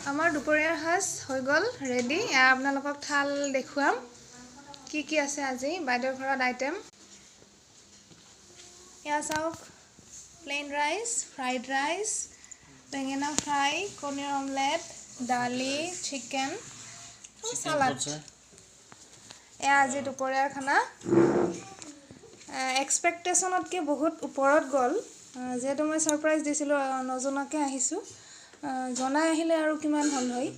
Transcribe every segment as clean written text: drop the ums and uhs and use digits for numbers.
আমাৰ দুপৰীয়াৰ সাজ হৈ গ'ল ৰেডি। আপোনালোকক থাল দেখুৱাম কি আছে আজি বাইদেউৰ ঘৰত আইটেম। এয়া চাওক, প্লেইন ৰাইচ, ফ্ৰাইড ৰাইচ, বেঙেনা ফ্ৰাই, কণীৰ অমলেট, দালি, চিকেন, চালাড। এয়া আজি দুপৰীয়াৰ খানা। এক্সপেক্টেশ্যনতকৈ বহুত ওপৰত গ'ল, যিহেতু মই ছাৰপ্ৰাইজ দিছিলোঁ, নজনাকৈ আহিছোঁ। জনাই আহিলে আৰু কিমান হ'ল হয়।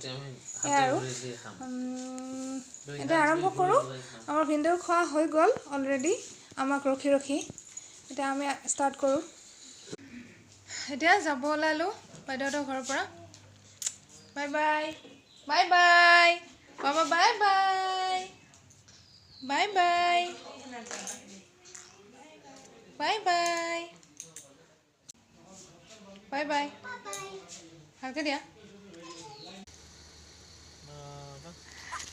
এয়া আৰু এতিয়া আৰম্ভ কৰোঁ। আমাৰ ভিনদেউ খোৱা হৈ গ'ল অলৰেডি, আমাক ৰখি ৰখি। এতিয়া আমি ষ্টাৰ্ট কৰোঁ। এতিয়া যাব ওলালোঁ বাইদেউহঁতৰ ঘৰৰ পৰা। বাই বাই, বাই বাই, বাবা bye bye, bye bye, bye bye, bye bye, ভালকৈ দিয়া।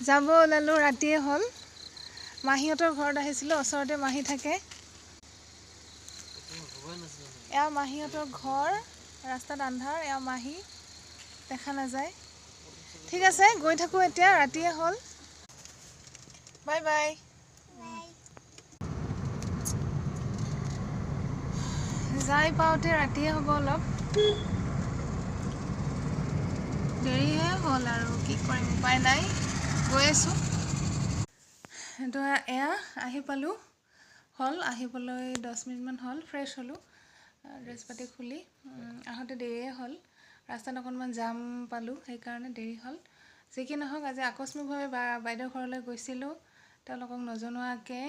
যাব ওলালোঁ, ৰাতিয়ে হ'ল। মাহীহঁতৰ ঘৰত আহিছিলোঁ, ওচৰতে মাহী থাকে। এয়া মাহীহঁতৰ ঘৰ, ৰাস্তাত আন্ধাৰ। এয়া মাহী, দেখা নাযায়। ঠিক আছে, গৈ থাকোঁ এতিয়া, ৰাতিয়ে হ'ল। Bye bye. যাই পাওঁতে ৰাতিয়ে হ'ব, অলপ দেৰিহে হ'ল আৰু কি কৰিম, উপায় নাই, গৈ আছোঁ। তো এয়া আহি পালোঁ, হ'ল আহিবলৈ 10 মিনিটমান হ'ল। ফ্ৰেছ হ'লোঁ, ড্ৰেছ পাতি খুলি। আহোঁতে দেৰিয়ে হ'ল, ৰাস্তাত অকণমান জাম পালোঁ, সেইকাৰণে দেৰি হ'ল। যি কি নহওক, আজি আকস্মিকভাৱে বাইদেউৰ ঘৰলৈ গৈছিলোঁ, তেওঁলোকক নজনোৱাকৈ।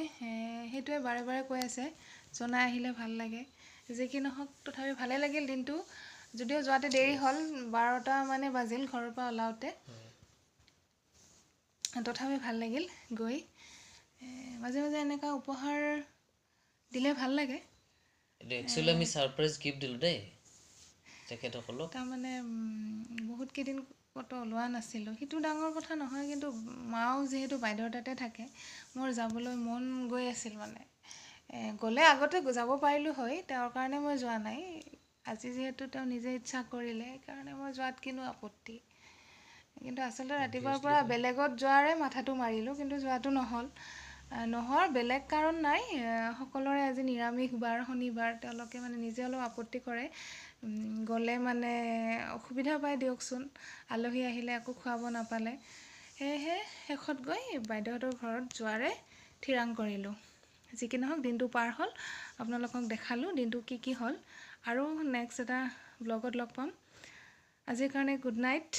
সেইটোৱে বাৰে বাৰে কৈ আছে, জনাই আহিলে ভাল লাগে। যি কি নহওক, তথাপি ভালেই লাগিল দিনটো, যদিও যোৱাতে দেৰি হ'ল। 12টা মানে বাজিল ঘৰৰ পৰা ওলাওঁতে। তথাপি ভাল লাগিল গৈ। মাজে মাজে এনেকুৱা উপহাৰ দিলে ভাল লাগে। একচুৱেলি আমি ছাৰপ্ৰাইজ গিফ্ট দিলোঁ দেই তেখেতসকলক। তাৰমানে বহুত কেইদিন ক'তো ওলোৱা নাছিলোঁ, সেইটো ডাঙৰ কথা নহয়। কিন্তু মাও যিহেতু বাইদেউৰ তাতে থাকে, মোৰ যাবলৈ মন গৈ আছিল। মানে গ'লে আগতে যাব পাৰিলোঁ হয়, তেওঁৰ কাৰণে মই যোৱা নাই। আজি যিহেতু তেওঁ নিজে ইচ্ছা কৰিলে, সেইকাৰণে মই যোৱাত কিনো আপত্তি। কিন্তু আচলতে ৰাতিপুৱাৰ পৰা বেলেগত যোৱাৰে মাথাটো মাৰিলোঁ, কিন্তু যোৱাটো নহ'ল। নোহোৱাৰ বেলেগ কাৰণ নাই, সকলোৰে আজি নিৰামিষ বাৰ, শনিবাৰ। তেওঁলোকে মানে নিজে অলপ আপত্তি কৰে, গ'লে মানে অসুবিধা পায় দিয়কচোন, আলহী আহিলে একো খুৱাব নাপালে। সেয়েহে শেষত গৈ বাইদেউহঁতৰ ঘৰত যোৱাৰে থিৰাং কৰিলোঁ। যি কি নহওক, দিনটো পাৰ হ'ল, আপোনালোকক দেখালোঁ দিনটো কি হ'ল। আৰু নেক্সট এটা ব্লগত লগ পাম। আজিৰ কাৰণে গুড নাইট।